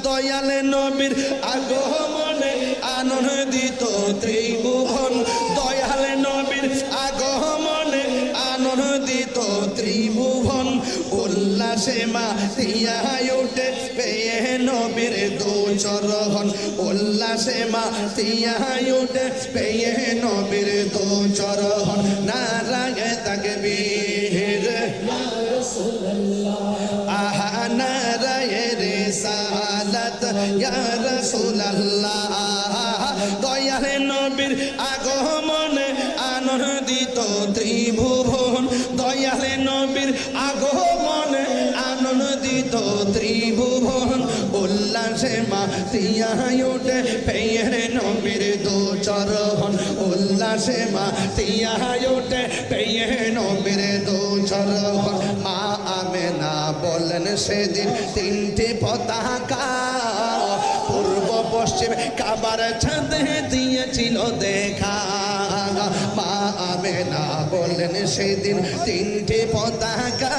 দয়ালে নবীর আগমনে আনন্দিত ত্রিভুবন দয়ালে নবীর আগমনে আনন্দিত ত্রিভুবন উল্লাসে মাতিয়ায় ওঠে পেয়ে নবীর দোচরণ উল্লাসে মাতিয়ায় ওঠে পেয়ে নবীর দোচরণ নারায়ে তাকবীর আহা নারায়ে রিসালাত ইয়া রাসূলুল্লাহ দয়ালে নবীর আগমনে আনন্দিত ত্রিভুবন দয়ালে নবীর আগমনে আনন্দিত ত্রিভুবন উল্লাসে মাতিয়ায় ওঠে পেয়ে নবীর দোচরণ উল্লাসে মাতিয়ায় ওঠে পেয়ে নবীর দোচরণ মা আমেনা বলেন সেদিন তিনটি পতাকা পূর্ব পশ্চিম কাবার ছাদে দিয়েছিল দেখা মা আমেনা বলেন সেদিন তিনটি পতাকা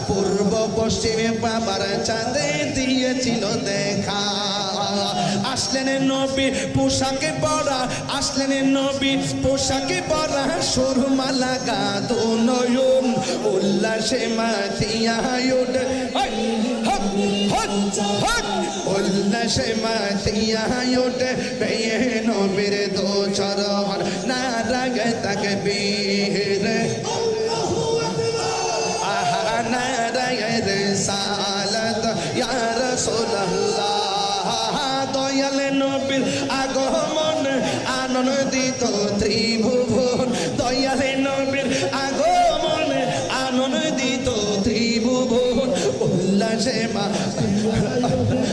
পূর্ব পশ্চিমে কাবার ছাদে দিয়েছিল দেখা আসলেন নবী পোশাকে পরা আসলেন নবী পোশাকে পরা সুরমা লাগা দুনয়ন উল্লাসে মাতিয়ায় ওঠে উল্লাসে মাতিয়ায় ওঠে পেয়ে নবীর দোচরণ নারায়ে তাকবীর আহা নারায়ে রিসালাত ইয়া রাসূলুল্লাহ দয়ালে নবীর আগমন আনন্দিত ত্রিভুবন দয়ালে নবীর আগমন আনন্দিত ত্রিভুবন উল্লাসে